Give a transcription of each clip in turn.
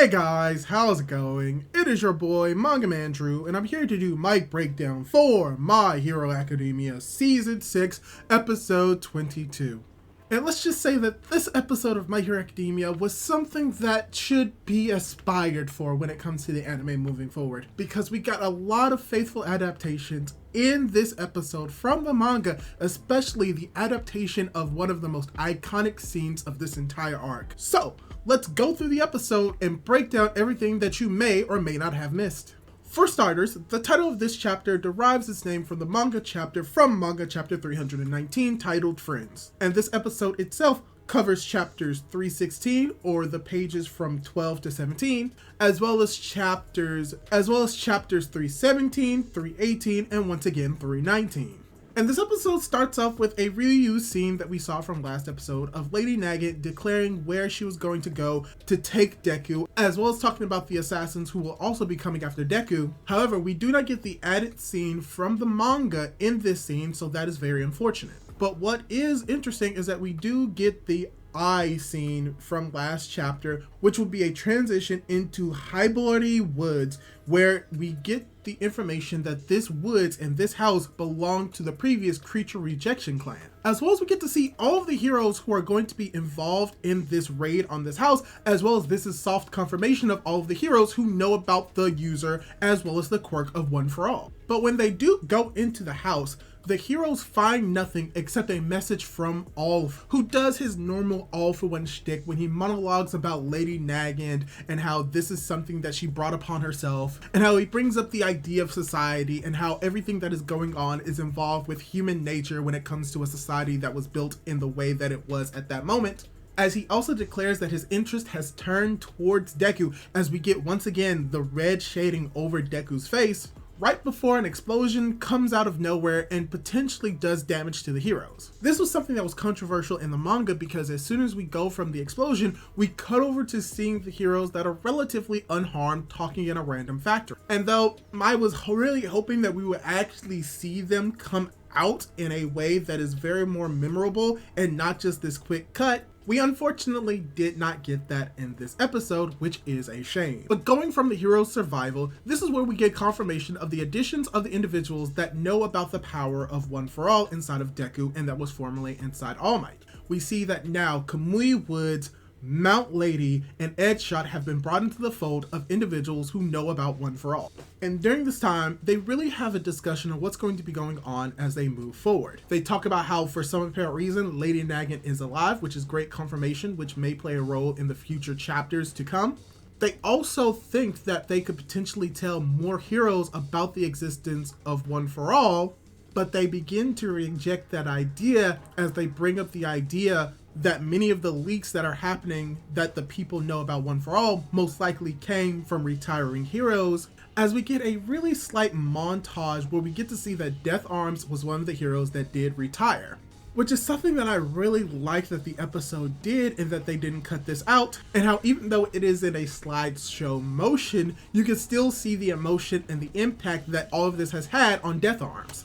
Hey guys, how's it going? It is your boy Manga Man Drew, and I'm here to do my breakdown for My Hero Academia Season 6, Episode 22. And let's just say that this episode of My Hero Academia was something that should be aspired for when it comes to the anime moving forward, because we got a lot of faithful adaptations in this episode from the manga, especially the adaptation of one of the most iconic scenes of this entire arc. So, let's go through the episode and break down everything that you may or may not have missed. For starters, the title of this chapter derives its name from the manga chapter from manga chapter 319 titled Friends. And this episode itself covers chapters 316, or the pages from 12 to 17, as well as chapters 317, 318, and once again 319. And this episode starts off with a reused scene that we saw from last episode of Lady Nagant declaring where she was going to go to take Deku, as well as talking about the assassins who will also be coming after Deku. However, we do not get the added scene from the manga in this scene, so that is very unfortunate. But what is interesting is that we do get the eye scene from last chapter, which will be a transition into Hibori Woods, where we get the information that this woods and this house belong to the previous creature rejection clan. As well as we get to see all of the heroes who are going to be involved in this raid on this house, as well as this is soft confirmation of all of the heroes who know about the user, as well as the quirk of One for All. But when they do go into the house, the heroes find nothing except a message from All, who does his normal All for One shtick when he monologues about Lady Nagant and how this is something that she brought upon herself, and how he brings up the idea of society and how everything that is going on is involved with human nature when it comes to a society that was built in the way that it was at that moment. As he also declares that his interest has turned towards Deku, as we get once again the red shading over Deku's face, right before an explosion comes out of nowhere and potentially does damage to the heroes. This was something that was controversial in the manga because as soon as we go from the explosion, we cut over to seeing the heroes that are relatively unharmed talking in a random factory. And though I was really hoping that we would actually see them come out in a way that is very more memorable and not just this quick cut, we unfortunately did not get that in this episode, which is a shame. But going from the hero's survival, this is where we get confirmation of the additions of the individuals that know about the power of One for All inside of Deku and that was formerly inside All Might. We see that now Kamui Woods, Mount Lady, and Edgeshot have been brought into the fold of individuals who know about One for All. And during this time, they really have a discussion of what's going to be going on as they move forward. They talk about how, for some apparent reason, Lady Nagant is alive, which is great confirmation, which may play a role in the future chapters to come. They also think that they could potentially tell more heroes about the existence of One for All, but they begin to reject that idea as they bring up the idea that many of the leaks that are happening that the people know about One for All most likely came from retiring heroes, as we get a really slight montage where we get to see that Death Arms was one of the heroes that did retire, which is something that I really like that the episode did and that they didn't cut this out, and how even though it is in a slideshow motion, you can still see the emotion and the impact that all of this has had on Death Arms.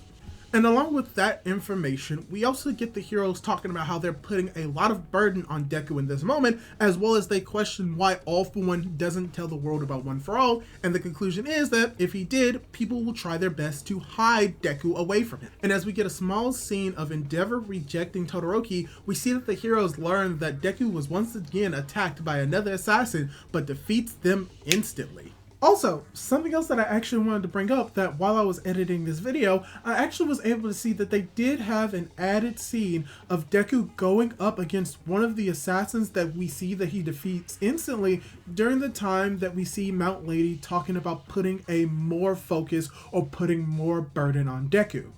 And along with that information, we also get the heroes talking about how they're putting a lot of burden on Deku in this moment, as well as they question why All for One doesn't tell the world about One for All, and the conclusion is that if he did, people will try their best to hide Deku away from him. And as we get a small scene of Endeavor rejecting Todoroki, we see that the heroes learn that Deku was once again attacked by another assassin, but defeats them instantly. Also, something else that I actually wanted to bring up, that while I was editing this video, I actually was able to see that they did have an added scene of Deku going up against one of the assassins that we see that he defeats instantly during the time that we see Mount Lady talking about putting a more focus or putting more burden on Deku.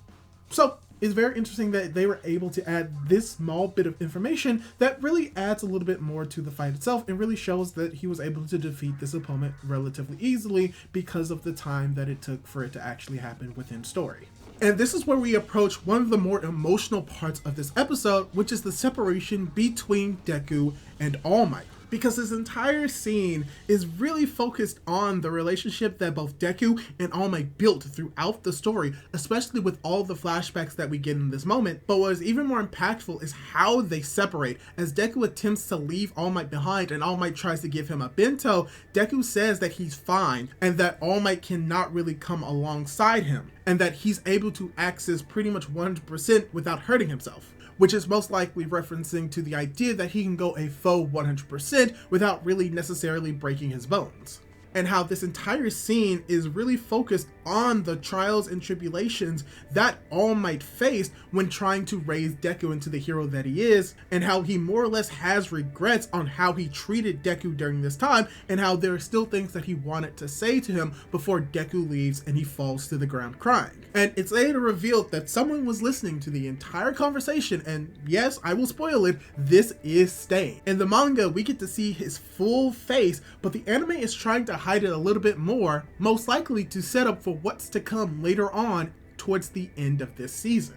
So, it's very interesting that they were able to add this small bit of information that really adds a little bit more to the fight itself and really shows that he was able to defeat this opponent relatively easily because of the time that it took for it to actually happen within story. And this is where we approach one of the more emotional parts of this episode, which is the separation between Deku and All Might. because this entire scene is really focused on the relationship that both Deku and All Might built throughout the story, especially with all the flashbacks that we get in this moment. But what is even more impactful is how they separate. As Deku attempts to leave All Might behind and All Might tries to give him a bento, Deku says that he's fine and that All Might cannot really come alongside him, and that he's able to access pretty much 100% without hurting himself, which is most likely referencing to the idea that he can go a full 100% without really necessarily breaking his bones. And how this entire scene is really focused on the trials and tribulations that All Might faced when trying to raise Deku into the hero that he is, and how he more or less has regrets on how he treated Deku during this time, and how there are still things that he wanted to say to him before Deku leaves and he falls to the ground crying. And it's later revealed that someone was listening to the entire conversation, and yes, I will spoil it, this is Stain. In the manga, we get to see his full face, but the anime is trying to hide it a little bit more, most likely to set up for what's to come later on towards the end of this season.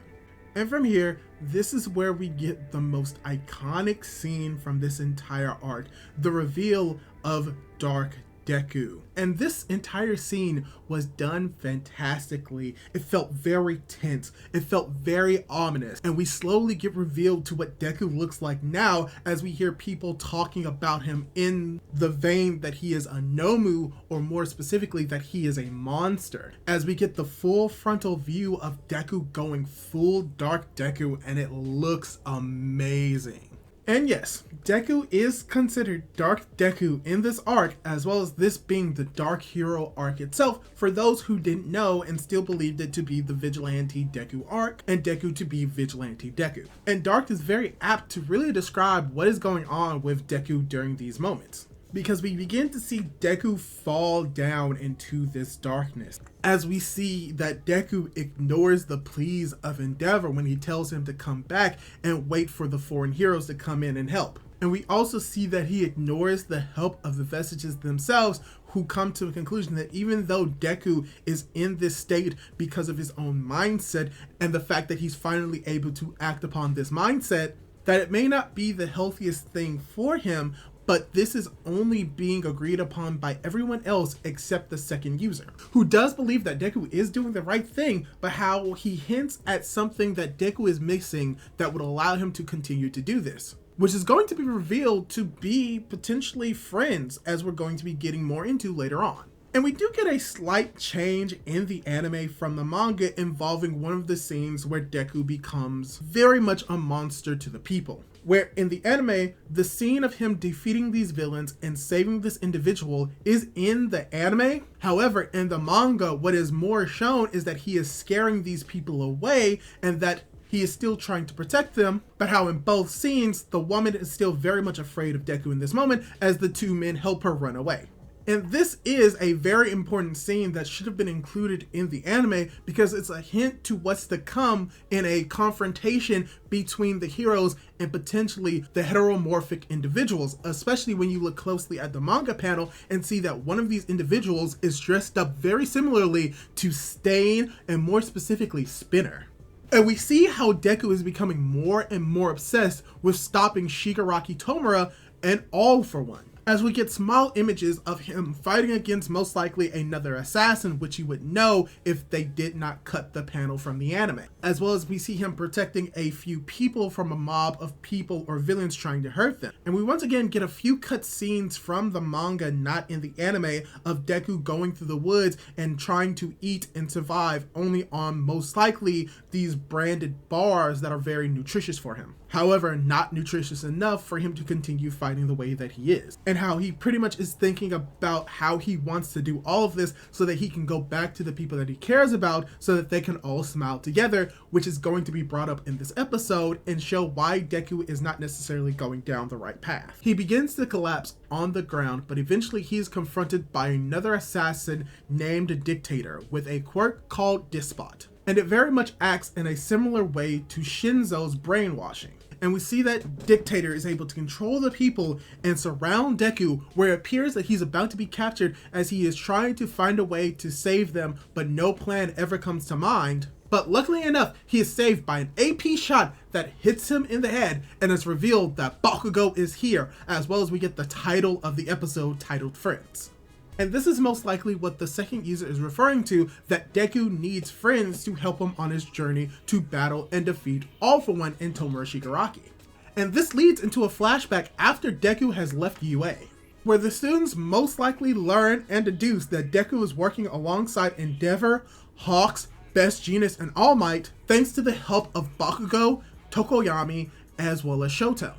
And from here, this is where we get the most iconic scene from this entire arc, the reveal of Dark Deku. And this entire scene was done fantastically. It felt very tense. It felt very ominous. And we slowly get revealed to what Deku looks like now as we hear people talking about him in the vein that he is a Nomu, or more specifically that he is a monster. As we get the full frontal view of Deku going full Dark Deku, and it looks amazing. And yes, Deku is considered Dark Deku in this arc, as well as this being the Dark Hero arc itself, for those who didn't know and still believed it to be the Vigilante Deku arc, and Deku to be Vigilante Deku. And Dark is very apt to really describe what is going on with Deku during these moments, because we begin to see Deku fall down into this darkness, as we see that Deku ignores the pleas of Endeavor when he tells him to come back and wait for the foreign heroes to come in and help. And we also see that he ignores the help of the Vestiges themselves, who come to a conclusion that even though Deku is in this state because of his own mindset and the fact that he's finally able to act upon this mindset, that it may not be the healthiest thing for him, but this is only being agreed upon by everyone else except the second user, who does believe that Deku is doing the right thing, but how he hints at something that Deku is missing that would allow him to continue to do this, which is going to be revealed to be potentially friends, as we're going to be getting more into later on. And we do get a slight change in the anime from the manga involving one of the scenes where Deku becomes very much a monster to the people. Where in the anime, the scene of him defeating these villains and saving this individual is in the anime. However, in the manga, what is more shown is that he is scaring these people away and that he is still trying to protect them, but how in both scenes, the woman is still very much afraid of Deku in this moment as the two men help her run away. And this is a very important scene that should have been included in the anime, because it's a hint to what's to come in a confrontation between the heroes and potentially the heteromorphic individuals, especially when you look closely at the manga panel and see that one of these individuals is dressed up very similarly to Stain, and more specifically Spinner. And we see how Deku is becoming more and more obsessed with stopping Shigaraki Tomura and All For One, as we get small images of him fighting against most likely another assassin, which you would know if they did not cut the panel from the anime, as well as we see him protecting a few people from a mob of people or villains trying to hurt them. And we once again get a few cut scenes from the manga, not in the anime, of Deku going through the woods and trying to eat and survive only on most likely these branded bars that are very nutritious for him. However, not nutritious enough for him to continue fighting the way that he is. And how he pretty much is thinking about how he wants to do all of this so that he can go back to the people that he cares about so that they can all smile together, which is going to be brought up in this episode and show why Deku is not necessarily going down the right path. He begins to collapse on the ground, but eventually he is confronted by another assassin named Dictator with a quirk called Despot. And it very much acts in a similar way to Shinzo's brainwashing. And we see that Dictator is able to control the people and surround Deku, where it appears that he's about to be captured as he is trying to find a way to save them, but no plan ever comes to mind. But luckily enough, he is saved by an AP shot that hits him in the head, and it's revealed that Bakugo is here, as well as we get the title of the episode titled Friends. And this is most likely what the second user is referring to, that Deku needs friends to help him on his journey to battle and defeat All For One and Tomura Shigaraki. And this leads into a flashback after Deku has left UA, where the students most likely learn and deduce that Deku is working alongside Endeavor, Hawks, Best Jeanist, and All Might thanks to the help of Bakugo, Tokoyami, as well as Shoto.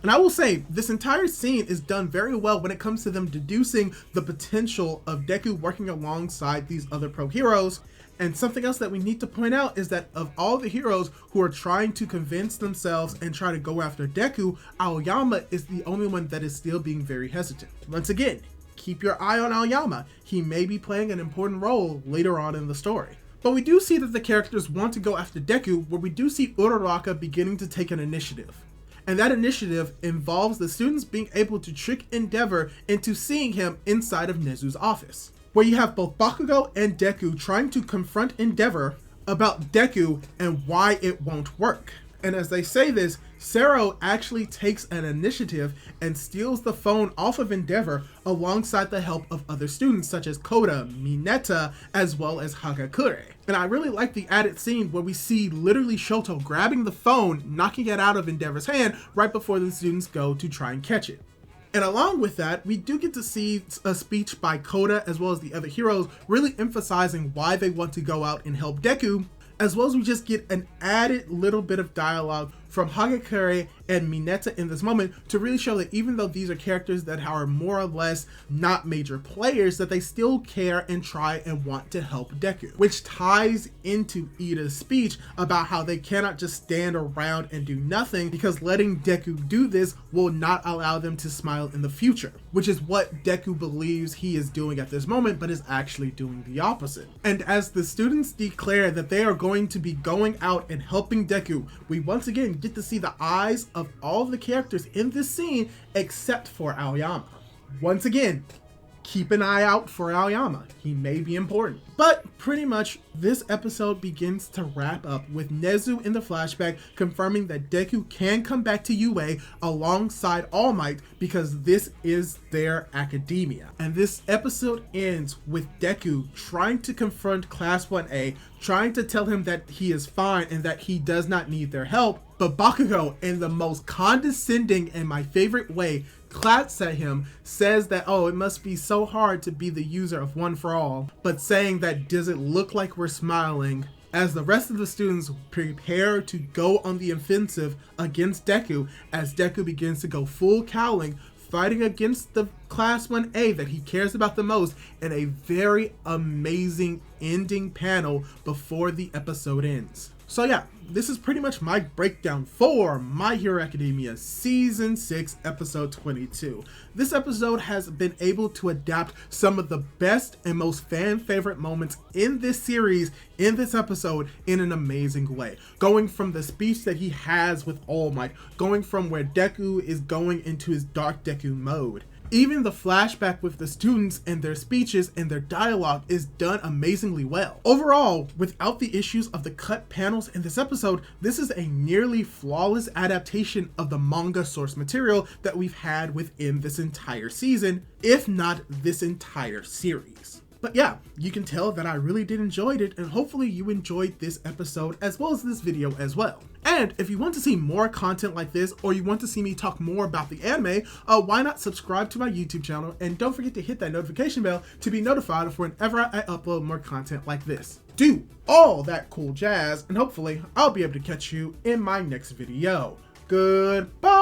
And I will say, this entire scene is done very well when it comes to them deducing the potential of Deku working alongside these other pro heroes. And something else that we need to point out is that of all the heroes who are trying to convince themselves and try to go after Deku, Aoyama is the only one that is still being very hesitant. Once again, keep your eye on Aoyama. He may be playing an important role later on in the story. But we do see that the characters want to go after Deku, where we do see Uraraka beginning to take an initiative. And that initiative involves the students being able to trick Endeavor into seeing him inside of Nezu's office, where you have both Bakugo and Deku trying to confront Endeavor about Deku and why it won't work. And as they say this, Sero actually takes an initiative and steals the phone off of Endeavor alongside the help of other students such as Koda, Mineta, as well as Hagakure. And I really like the added scene where we see literally Shoto grabbing the phone, knocking it out of Endeavor's hand right before the students go to try and catch it. And along with that, we do get to see a speech by Koda as well as the other heroes really emphasizing why they want to go out and help Deku, as well as we just get an added little bit of dialogue from Hagakure and Mineta in this moment to really show that even though these are characters that are more or less not major players, that they still care and try and want to help Deku, which ties into Ida's speech about how they cannot just stand around and do nothing, because letting Deku do this will not allow them to smile in the future, which is what Deku believes he is doing at this moment, but is actually doing the opposite. And as the students declare that they are going to be going out and helping Deku, we once again get to see the eyes of all of the characters in this scene except for Aoyama. Once again, keep an eye out for Aoyama. He may be important. But pretty much this episode begins to wrap up with Nezu in the flashback confirming that Deku can come back to UA alongside All Might because this is their academia. And this episode ends with Deku trying to confront Class 1A, trying to tell him that he is fine and that he does not need their help. But Bakugo, in the most condescending and my favorite way, claps at him, says that, oh, it must be so hard to be the user of One for All, but saying that, does it look like we're smiling? As the rest of the students prepare to go on the offensive against Deku, as Deku begins to go full cowling, fighting against the Class 1A that he cares about the most, in a very amazing ending panel before the episode ends. So yeah, this is pretty much my breakdown for My Hero Academia Season 6, Episode 22. This episode has been able to adapt some of the best and most fan-favorite moments in this series, in this episode, in an amazing way. Going from the speech that he has with All Might, going from where Deku is going into his Dark Deku mode. Even the flashback with the students and their speeches and their dialogue is done amazingly well. Overall, without the issues of the cut panels in this episode, this is a nearly flawless adaptation of the manga source material that we've had within this entire season, if not this entire series. But yeah, you can tell that I really did enjoy it, and hopefully you enjoyed this episode as well as this video as well. And if you want to see more content like this, or you want to see me talk more about the anime, why not subscribe to my YouTube channel, and don't forget to hit that notification bell to be notified of whenever I upload more content like this. Do all that cool jazz, and hopefully I'll be able to catch you in my next video. Goodbye!